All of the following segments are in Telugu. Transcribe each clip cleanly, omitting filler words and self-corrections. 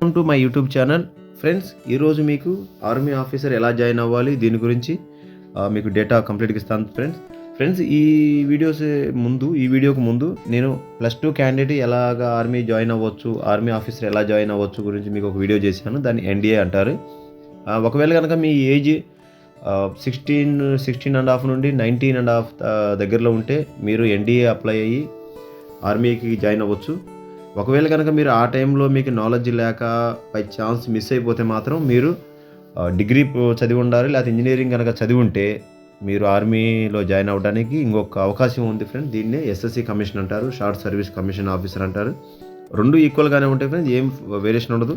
Welcome to my YouTube channel. Friends, ఈరోజు మీకు ఆర్మీ ఆఫీసర్ ఎలా జాయిన్ అవ్వాలి దీని గురించి మీకు డేటా కంప్లీట్గా ఇస్తాను. ఫ్రెండ్స్ ఈ వీడియోకు ముందు నేను +2 క్యాండిడేట్ ఎలాగా ఆర్మీ జాయిన్ అవ్వచ్చు, ఆర్మీ ఆఫీసర్ ఎలా జాయిన్ అవ్వచ్చు గురించి మీకు ఒక వీడియో చేశాను. దాన్ని NDA అంటారు. ఒకవేళ కనుక మీ ఏజ్ 16.5 నుండి 19.5 దగ్గరలో ఉంటే మీరు NDA అప్లై అయ్యి ఆర్మీకి జాయిన్ అవ్వచ్చు. ఒకవేళ కనుక మీరు ఆ టైంలో మీకు నాలెడ్జ్ లేక బై ఛాన్స్ మిస్ అయిపోతే మాత్రం మీరు డిగ్రీ చదివి ఉండాలి, లేకపోతే ఇంజనీరింగ్ కనుక చదివి ఉంటే మీరు ఆర్మీలో జాయిన్ అవ్వడానికి ఇంకొక అవకాశం ఉంది ఫ్రెండ్స్. దీన్నే SSC కమిషన్ అంటారు, షార్ట్ సర్వీస్ కమిషన్ ఆఫీసర్ అంటారు. రెండు ఈక్వల్గానే ఉంటాయి ఫ్రెండ్స్, ఏం వేరియేషన్ ఉండదు.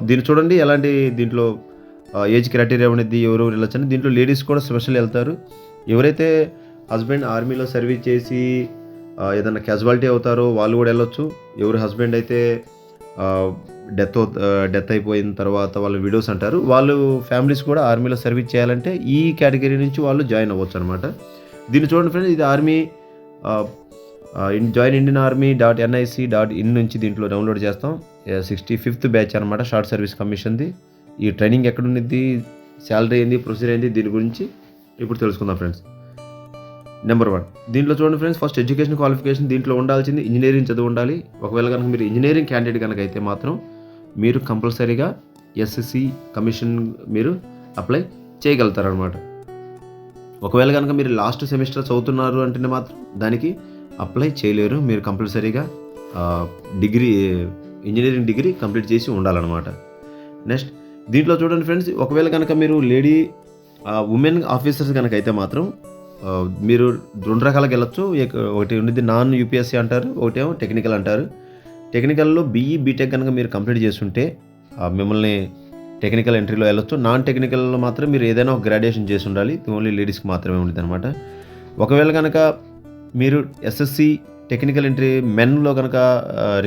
దీన్ని చూడండి ఎలాంటి దీంట్లో ఏజ్ క్రైటీరియా ఉండేది, ఎవరు వెళ్ళొచ్చని. దీంట్లో లేడీస్ కూడా స్పెషల్ వెళ్తారు. ఎవరైతే హస్బెండ్ ఆర్మీలో సర్వీస్ చేసి ఏదైనా క్యాజువాలిటీ అవుతారో వాళ్ళు కూడా వెళ్ళొచ్చు. ఎవరి హస్బెండ్ అయితే డెత్ అయిపోయిన తర్వాత వాళ్ళు విడోస్ అంటారు, వాళ్ళు ఫ్యామిలీస్ కూడా ఆర్మీలో సర్వీస్ చేయాలంటే ఈ కేటగిరీ నుంచి వాళ్ళు జాయిన్ అవ్వచ్చు అనమాట. దీన్ని చూడండి ఫ్రెండ్స్, ఇది ఆర్మీ జాయిన్ ఇండియన్ army.nic.in నుంచి దీంట్లో డౌన్లోడ్ చేస్తాం. 65th బ్యాచ్ అనమాట, షార్ట్ సర్వీస్ కమిషన్ది. ఈ ట్రైనింగ్ ఎక్కడ ఉన్నది, శాలరీ ఏంది, ప్రొసీజర్ ఏంది, దీని గురించి ఇప్పుడు తెలుసుకుందాం ఫ్రెండ్స్. నెంబర్ 1 దీంట్లో చూడండి ఫ్రెండ్స్, ఫస్ట్ ఎడ్యుకేషన్ క్వాలిఫికేషన్ దీంట్లో ఉండాల్సింది ఇంజనీరింగ్ చదువు ఉండాలి. ఒకవేళ కనుక మీరు ఇంజనీరింగ్ క్యాండిడేట్ కనుక అయితే మాత్రం మీరు కంపల్సరీగా SSC కమిషన్ మీరు అప్లై చేయగలుగుతారనమాట. ఒకవేళ కనుక మీరు లాస్ట్ సెమిస్టర్ చదువుతున్నారు అంటే మాత్రం దానికి అప్లై చేయలేరు. మీరు కంపల్సరీగా ఇంజనీరింగ్ డిగ్రీ కంప్లీట్ చేసి ఉండాలన్నమాట. నెక్స్ట్ దీంట్లో చూడండి ఫ్రెండ్స్, ఒకవేళ కనుక మీరు ఉమెన్ ఆఫీసర్స్ కనుక అయితే మాత్రం మీరు 2 రకాలుగా వెళ్ళొచ్చు. ఒకటి ఉండేది నాన్ UPSC అంటారు, ఒకటేమో టెక్నికల్ అంటారు. టెక్నికల్లో BE BTech కనుక మీరు కంప్లీట్ చేస్తుంటే మిమ్మల్ని టెక్నికల్ ఎంట్రీలో వెళ్ళొచ్చు. నాన్ టెక్నికల్లో మాత్రం మీరు ఏదైనా ఒక గ్రాడ్యుయేషన్ చేసి ఉండాలి. ఓన్లీ లేడీస్కి మాత్రమే ఉంటుంది అనమాట. ఒకవేళ కనుక మీరు SSC టెక్నికల్ ఎంట్రీ మెన్లో కనుక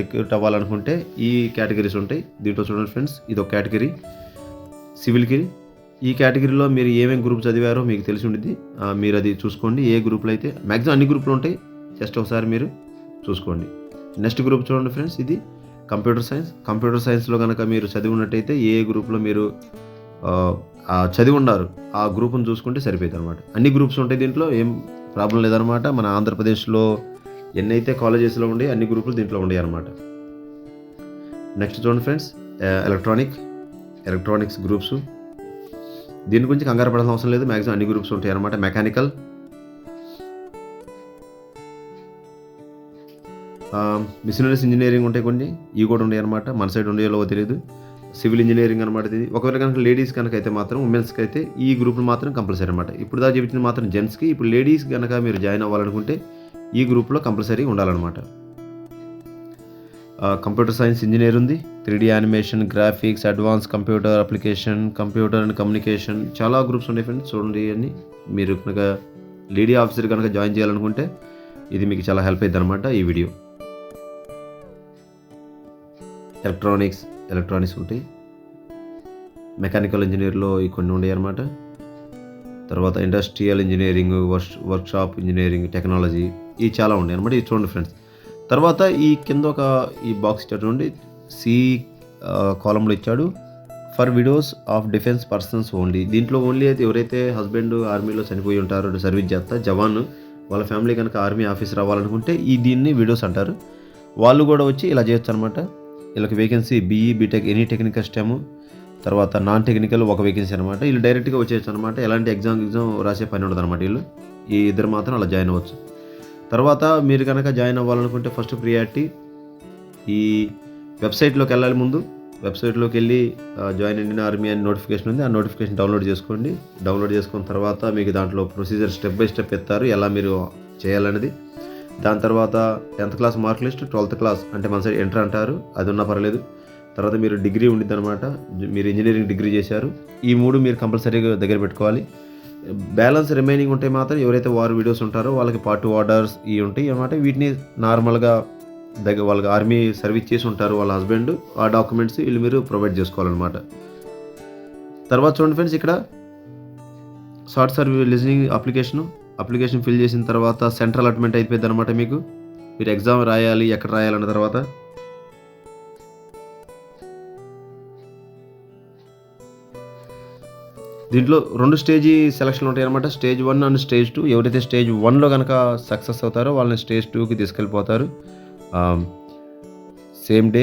రిక్రూట్ అవ్వాలనుకుంటే ఈ కేటగిరీస్ ఉంటాయి. దీంట్లో చూడండి ఫ్రెండ్స్, ఇది ఒక కేటగిరీ సివిల్కి. ఈ కేటగిరీలో మీరు ఏమేమి గ్రూప్ చదివారో మీకు తెలిసి ఉంటుంది, మీరు అది చూసుకోండి. ఏ గ్రూప్లో అయితే మ్యాక్సిమం అన్ని గ్రూపులు ఉంటాయి, జస్ట్ ఒకసారి మీరు చూసుకోండి. నెక్స్ట్ గ్రూప్ చూడండి ఫ్రెండ్స్, ఇది కంప్యూటర్ సైన్స్లో కనుక మీరు చదివి ఉన్నట్టయితే ఏ గ్రూప్లో మీరు చదివి ఉన్నారు ఆ గ్రూప్ను చూసుకుంటే సరిపోతుంది అనమాట. అన్ని గ్రూప్స్ ఉంటాయి, దీంట్లో ఏం ప్రాబ్లం లేదనమాట. మన ఆంధ్రప్రదేశ్లో ఎన్నైతే కాలేజెస్లో ఉండే అన్ని గ్రూపులు దీంట్లో ఉండే అనమాట. నెక్స్ట్ చూడండి ఫ్రెండ్స్, ఎలక్ట్రానిక్స్ గ్రూప్స్. దీని గురించి కంగారు పడాల్సిన అవసరం లేదు, మ్యాక్సిమం అన్ని గ్రూప్స్ ఉంటాయి అనమాట. మెకానికల్, మిషనరీస్ ఇంజనీరింగ్ ఉంటాయి, కొన్ని ఇవి కూడా ఉంటాయి అనమాట. మన సైడ్ ఉండేలో తెలియదు. సివిల్ ఇంజనీరింగ్ అనమాట ఇది. ఒకవేళ కనుక లేడీస్ కనుక అయితే మాత్రం, ఉమెన్స్కి అయితే ఈ గ్రూప్లు మాత్రం కంపల్సరీ అనమాట. ఇప్పుడు దాకా చెప్పింది మాత్రం జెంట్స్కి. ఇప్పుడు లేడీస్ కనుక మీరు జాయిన్ అవ్వాలనుకుంటే ఈ గ్రూప్లో కంపల్సరీ ఉండాలన్నమాట. కంప్యూటర్ సైన్స్ ఇంజనీర్ ఉంది, 3D animation, graphics, advance computer application, computer and communication, చాలా గ్రూప్స్ ఉన్నాయి ఫ్రెండ్స్. చూడండి అన్ని. మీరు కనుక లేడీ ఆఫీసర్ కనుక జాయిన్ చేయాలనుకుంటే ఇది మీకు చాలా హెల్ప్ అవుతుంది అనమాట ఈ వీడియో. ఎలక్ట్రానిక్స్ ఉంటాయి. మెకానికల్ ఇంజనీర్లో ఈ కొన్ని ఉన్నాయి అనమాట. తర్వాత industrial engineering, workshop engineering, technology, ఇవి చాలా ఉన్నాయి అనమాట. ఇది చూడండి ఫ్రెండ్స్. తర్వాత ఈ కింద ఈ బాక్స్ ఇచ్చాడు చూడండి, C కాలంలో ఇచ్చాడు, for widows of defence persons only. దీంట్లో ఓన్లీ అయితే ఎవరైతే హస్బెండ్ ఆర్మీలో చనిపోయి ఉంటారో, సర్వీస్ చేస్తా జవాన్, వాళ్ళ ఫ్యామిలీ కనుక ఆర్మీ ఆఫీసర్ అవ్వాలనుకుంటే దీన్ని విడోస్ అంటారు. వాళ్ళు కూడా వచ్చి ఇలా చేయొచ్చు అనమాట. వీళ్ళకి vacancy BE BTech any technical stem, తర్వాత నాన్ టెక్నికల్ ఒక వేకెన్సీ అనమాట. వీళ్ళు డైరెక్ట్గా వచ్చేయచ్చు అనమాట. ఎలాంటి ఎగ్జామ్ రాసే పని ఉండదు అనమాట. వీళ్ళు ఈ ఇద్దరు మాత్రం అలా జాయిన్ అవ్వచ్చు. తర్వాత మీరు కనుక జాయిన్ అవ్వాలనుకుంటే ఫస్ట్ ప్రియారిటీ ఈ వెబ్సైట్లోకి వెళ్ళాలి. ముందు వెబ్సైట్లోకి వెళ్ళి జాయిన్ ఇండియన్ ఆర్మీ అని నోటిఫికేషన్ ఉంది, ఆ నోటిఫికేషన్ డౌన్లోడ్ చేసుకోండి. డౌన్లోడ్ చేసుకున్న తర్వాత మీకు దాంట్లో ప్రొసీజర్ స్టెప్ బై స్టెప్ ఇస్తారు ఎలా మీరు చేయాలనేది. దాని తర్వాత 10th class mark list, 12th class అంటే మన సైడ్ ఎంటర్ అంటారు, అది ఉన్నా పర్లేదు. తర్వాత మీరు డిగ్రీ ఉండిద్ది అనమాట, మీరు ఇంజనీరింగ్ డిగ్రీ చేశారు. ఈ 3 మీరు కంపల్సరీగా దగ్గర పెట్టుకోవాలి. బ్యాలెన్స్ రిమైనింగ్ ఉంటే మాత్రం ఎవరైతే వారు వీడియోస్ ఉంటారో వాళ్ళకి పార్ట్ 2 ఆర్డర్స్ ఇవి ఉంటాయి అన్నమాట. వీటిని నార్మల్గా వాళ్ళకి ఆర్మీ సర్వీస్ చేసి ఉంటారు వాళ్ళ హస్బెండ్, ఆ డాక్యుమెంట్స్ వీళ్ళు మీరు ప్రొవైడ్ చేసుకోవాలన్నమాట. తర్వాత చూడండి ఫ్రెండ్స్, ఇక్కడ short service listening application fill చేసిన తర్వాత సెంట్రల్ అలాట్మెంట్ అయిపోయింది అనమాట. మీరు ఎగ్జామ్ రాయాలి, ఎక్కడ రాయాలన్న తర్వాత దీంట్లో 2 స్టేజీ సెలక్షన్‌లు ఉంటాయన్నమాట. Stage 1 and stage 2. ఎవరైతే స్టేజ్ 1లో గనక సక్సెస్ అవుతారో వాళ్ళని స్టేజ్ 2కి తీసుకెళ్ళిపోతారు. ఆహ్, same day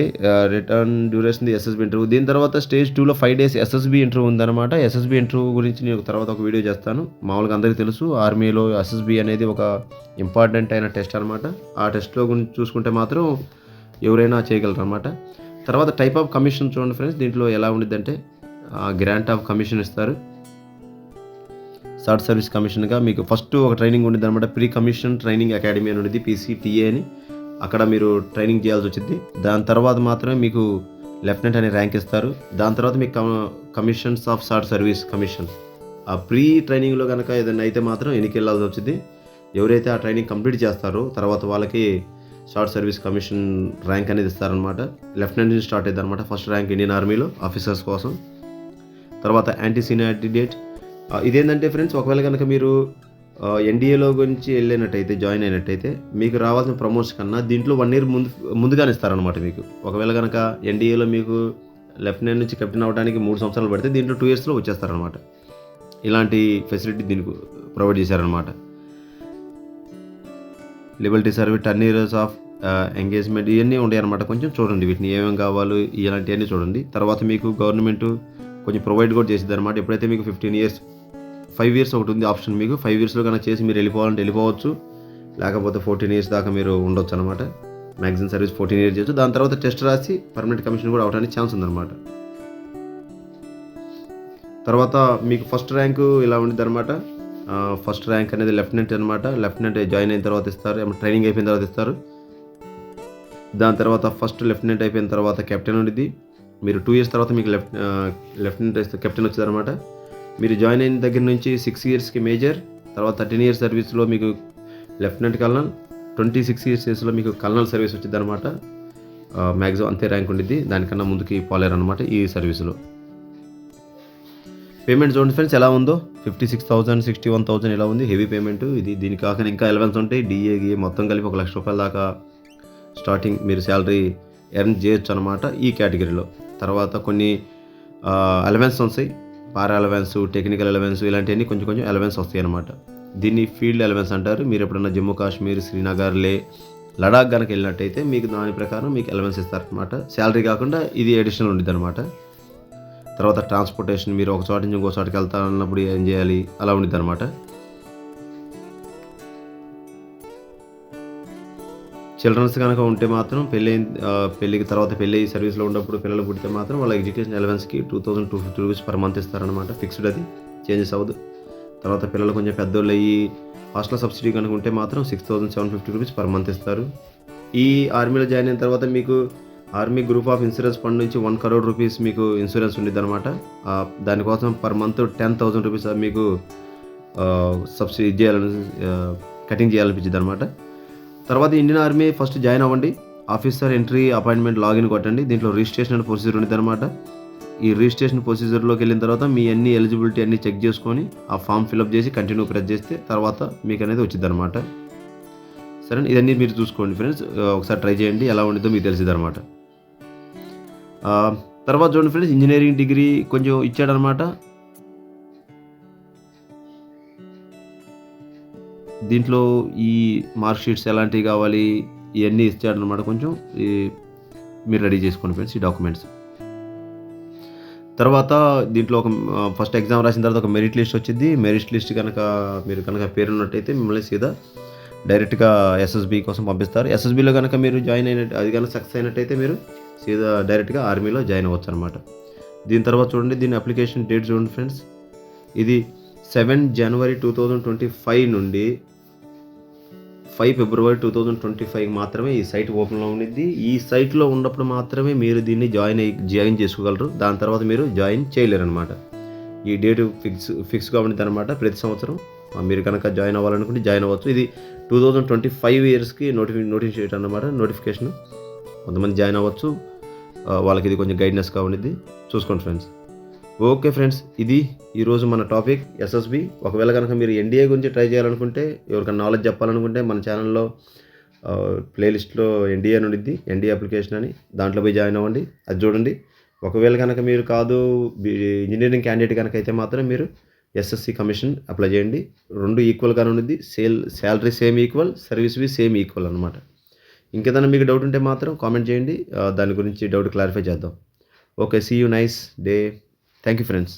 return duration the SSB interview. దీని తర్వాత స్టేజ్ 2లో 5 డేస్ ఎస్ఎస్‌బీ ఇంటర్వ్యూ ఉందన్నమాట. ఎస్ఎస్‌బీ ఇంటర్వ్యూ గురించి నేను తర్వాత ఒక వీడియో చేస్తాను. మామూలుగా అందరికీ తెలుసు ఆర్మీలో ఎస్ఎస్‌బీ అనేది ఒక ఇంపార్టెంట్ అయిన టెస్ట్ అనమాట. ఆ టెస్ట్‌లో గురించి చూసుకుంటే మాత్రం ఎవరైనా చేయగలరనమాట. తర్వాత టైప్ ఆఫ్ కమిషన్ చూడండి ఫ్రెండ్స్. దీంట్లో ఎలా ఉండిద్దంటే గ్రాంట్ ఆఫ్ కమిషన్ ఇస్తారు. షార్ట్ సర్వీస్ కమిషన్‌గా మీకు ఫస్ట్ ఒక ట్రైనింగ్ ఉండిద్దనమాట. ప్రీ కమిషన్ ట్రైనింగ్ అకాడమీ అని ఉండిద్ది. పీసీటీఏ అని. అక్కడ మీరు ట్రైనింగ్ చేయాల్సొచ్చిద్ది. దాని తర్వాత మాత్రమే మీకు లెఫ్టినెంట్ అనే ర్యాంక్ ఇస్తారు. దాని తర్వాత మీకు commissions of short service commission. ఆ ప్రీ ట్రైనింగ్‌లో గనక ఏదైనా అయితే మాత్రం ఎన్నికెళ్ళాల్సొచ్చిద్ది. ఎవరైతే ఆ ట్రైనింగ్ కంప్లీట్ చేస్తారో తర్వాత వాళ్ళకి షార్ట్ సర్వీస్ కమిషన్ ర్యాంక్ అనేది ఇస్తారనమాట. లెఫ్టినెంట్ నుంచి స్టార్ట్ అయిద్దనమాట. ఫస్ట్ ర్యాంక్ ఇండియన్ ఆర్మీలో ఆఫీసర్స్ కోసం. తర్వాత యాంటీ సీనియారిటీ డేట్. ఇదేంటంటే ఫ్రెండ్స్ ఒకవేళ గనక మీరు ఎన్‌డీఏలో గురించి వెళ్ళినట్టయితే జాయిన్ అయినట్టయితే మీకు రావాల్సిన ప్రమోషన్ కన్నా దీంట్లో 1 ఇయర్ ముందుగానే ఇస్తారనమాట మీకు. ఒకవేళ గనక ఎన్‌డీఏలో మీకు లెఫ్టినెంట్ నుంచి కెప్టెన్ అవ్వడానికి 3 సంవత్సరాలు పడితే దీంట్లో 2 ఇయర్స్‌లో వచ్చేస్తారనమాట. ఇలాంటి ఫెసిలిటీ దీనికి ప్రొవైడ్ చేశారనమాట. Liberty service 10 years of engagement ఇయన్నీ ఉంటాయన్నమాట. కొంచెం చూడండి వీటిని ఏమేమి కావాలో ఇలాంటియన్నీ చూడండి. తర్వాత మీకు గవర్నమెంట్ కొంచెం ప్రొవైడ్ కూడా చేసిద్దనమాట. ఎప్పుడైతే మీకు 15 ఇయర్స్ 5 ఇయర్స్ ఒకటి ఉంది ఆప్షన్ మీకు. 5 ఇయర్స్‌లో గనక చేసి మీరు వెళ్ళిపోవాలంటే వెళ్ళిపోవచ్చు. లేకపోతే 14 ఇయర్స్ దాకా మీరు ఉండొచ్చనమాట. మ్యాక్సిమం సర్వీస్ 14 ఇయర్స్ చేయొచ్చు. దాని తర్వాత టెస్ట్ రాసి పర్మనెంట్ కమిషన్ కూడా అవ్వడానికి ఛాన్స్ ఉందనమాట. తర్వాత మీకు ఫస్ట్ ర్యాంకు ఇలా ఉండిద్దనమాట. ఫస్ట్ ర్యాంక్ అనేది లెఫ్టినెంట్ అనమాట. లెఫ్టినెంట్ జాయిన్ అయిన తర్వాత ఇస్తారు. ట్రైనింగ్ అయిపోయిన తర్వాత ఇస్తారు. దాని తర్వాత ఫస్ట్ లెఫ్టినెంట్ అయిపోయిన తర్వాత కెప్టెన్ ఉండిద్ది. మీరు 2 ఇయర్స్ తర్వాత మీకు లెఫ్టినెంట్ కెప్టెన్ వచ్చిందనమాట. మీరు జాయిన్ అయిన దగ్గర నుంచి 6 ఇయర్స్‌కి మేజర్, తర్వాత 13 ఇయర్స్ సర్వీస్‌లో మీకు లెఫ్టినెంట్ కల్నల్, 26 ఇయర్స్‌లో మీకు కల్నల్ సర్వీస్ వచ్చిద్దనమాట. మ్యాక్సిమం అంతే ర్యాంక్ ఉండిద్ది. దానికన్నా ముందుకి పోలేరనమాట ఈ సర్వీస్‌లో. పేమెంట్ చూడండి ఫ్రెండ్స్ ఎలా ఉందో. 56,000, 61,000 ఇలా ఉంది. హెవీ పేమెంట్ ఇది. దీనికి కాక ఇంకా అలవెన్స్ ఉంటాయి. డీఏ మొత్తం కలిపి ₹1 లక్ష దాకా స్టార్టింగ్ మీరు శాలరీ ఎర్న్ చేయొచ్చు అనమాట ఈ కేటగిరీలో. తర్వాత కొన్ని అలవెన్స్ వస్తాయి. పారా అలవెన్స్, టెక్నికల్ అలవెన్స్ ఇలాంటివన్నీ కొంచెం కొంచెం అలవెన్స్ వస్తాయి అనమాట. దీన్ని ఫీల్డ్ అలవెన్స్ అంటారు. మీరు ఎప్పుడన్నా జమ్మూ కాశ్మీర్, శ్రీనగర్, లడాక్ కనుక వెళ్ళినట్టయితే మీకు దాని ప్రకారం మీకు అలవెన్స్ ఇస్తారనమాట. శాలరీ కాకుండా ఇది అడిషనల్ ఉండిద్ది అనమాట. తర్వాత ట్రాన్స్పోర్టేషన్ మీరు ఒక చోట నుంచి ఇంకో చోటకి వెళ్తానన్నప్పుడు ఏం చేయాలి అలా ఉండిద్ది అనమాట. చిల్డ్రన్స్ కనుక ఉంటే మాత్రం పెళ్ళికి తర్వాత పెళ్ళి సర్వీస్లో ఉన్నప్పుడు పిల్లలు పుడితే మాత్రం వాళ్ళ ఎడ్యుకేషన్ అలవెన్స్కి ₹2,250 పర్ మంత్ ఇస్తారనమాట. ఫిక్స్డ్ అది చేంజెస్ అవ్వదు. తర్వాత పిల్లలు కొంచెం పెద్దోళ్ళు అయ్యి హాస్టల్ సబ్సిడీ కనుక ఉంటే మాత్రం ₹6,750 పర్ మంత్ ఇస్తారు. ఈ ఆర్మీలో జాయిన్ అయిన తర్వాత మీకు army group of insurance fund నుంచి ₹1 crore మీకు ఇన్సూరెన్స్ ఉండిద్ది అనమాట. దానికోసం పర్ మంత్ ₹10,000 మీకు సబ్సిడీ కటింగ్ చేయాలనిపించింది అనమాట. తర్వాత ఇండియన్ ఆర్మీ ఫస్ట్ జాయిన్ అవ్వండి. ఆఫీసర్ ఎంట్రీ అపాయింట్మెంట్ లాగిన్ కొట్టండి. దీంట్లో రిజిస్ట్రేషన్ అనే ప్రొసీజర్ ఉండిద్ది అనమాట. ఈ రిజిస్ట్రేషన్ ప్రొసీజర్లోకి వెళ్ళిన తర్వాత మీ అన్ని ఎలిజిబిలిటీ అన్ని చెక్ చేసుకొని ఆ ఫామ్ ఫిల్అప్ చేసి కంటిన్యూ ప్రెస్ చేస్తే తర్వాత మీకు అనేది వచ్చింది అనమాట. సరే ఇదన్నీ మీరు చూసుకోండి ఫ్రెండ్స్. ఒకసారి ట్రై చేయండి ఎలా ఉండిద్దో మీకు తెలిసిద్ది అనమాట. తర్వాత చూడండి ఫ్రెండ్స్ ఇంజనీరింగ్ డిగ్రీ కొంచెం ఇచ్చాడనమాట. దీంట్లో ఈ మార్క్ షీట్స్ ఎలాంటివి కావాలి ఇవన్నీ ఇచ్చాడనమాట. కొంచెం మీరు రెడీ చేసుకోండి ఫ్రెండ్స్ ఈ డాక్యుమెంట్స్. తర్వాత దీంట్లో ఒక ఫస్ట్ ఎగ్జామ్ రాసిన తర్వాత ఒక మెరిట్ లిస్ట్ వచ్చింది. మెరిట్ లిస్ట్ మీరు కనుక పేరు ఉన్నట్టయితే మిమ్మల్ని సీదా డైరెక్ట్గా ఎస్ఎస్బి కోసం పంపిస్తారు. ఎస్ఎస్బిలో కనుక మీరు జాయిన్ అయినట్టు అది కనుక సక్సెస్ అయినట్టయితే మీరు సీదా డైరెక్ట్గా ఆర్మీలో జాయిన్ అవ్వచ్చు అనమాట. దీని తర్వాత చూడండి దీని అప్లికేషన్ డేట్ చూడండి ఫ్రెండ్స్. ఇది 7 January 2025 నుండి 5 February 2025 మాత్రమే ఈ సైట్ ఓపెన్లో ఉండిద్ది. ఈ సైట్లో ఉన్నప్పుడు మాత్రమే మీరు దీన్ని జాయిన్ చేసుకోగలరు. దాని తర్వాత మీరు జాయిన్ చేయలేరు అనమాట. ఈ డేట్ ఫిక్స్గా ఉండిద్ది అనమాట. ప్రతి సంవత్సరం మీరు కనుక జాయిన్ అవ్వాలనుకుంటే జాయిన్ అవ్వచ్చు. ఇది 2025 ఇయర్స్కి నోటిఫికేషన్ అనమాట. నోటిఫికేషన్ కొంతమంది జాయిన్ అవ్వచ్చు. వాళ్ళకి ఇది కొంచెం గైడ్నెస్గా ఉండిద్ది. చూసుకోండి ఫ్రెండ్స్. ఓకే ఫ్రెండ్స్, ఇది ఈరోజు మన టాపిక్ ఎస్ఎస్బి. ఒకవేళ కనుక మీరు ఎన్డీఏ గురించి ట్రై చేయాలనుకుంటే, ఎవరికైనా నాలెడ్జ్ చెప్పాలనుకుంటే మన ఛానల్లో ప్లేలిస్ట్లో ఎన్డీఏ అని ఉండిద్ది. ఎన్డీఏ అప్లికేషన్ అని దాంట్లో పోయి జాయిన్ అవ్వండి. అది చూడండి. ఒకవేళ గనక మీరు కాదు ఇంజినీరింగ్ క్యాండిడేట్ గనక అయితే మాత్రం మీరు ఎస్ఎస్‌సి కమిషన్ అప్లై చేయండి. 2 ఈక్వల్‌గానే ఉండిద్ది. సాలరీ సేమ్ ఈక్వల్, సర్వీస్‌వి సేమ్ ఈక్వల్ అనమాట. ఇంకేదైనా మీకు డౌట్ ఉంటే మాత్రం కామెంట్ చేయండి. దాని గురించి డౌట్ క్లారిఫై చేద్దాం. Okay. See you nice day. Thank you friends.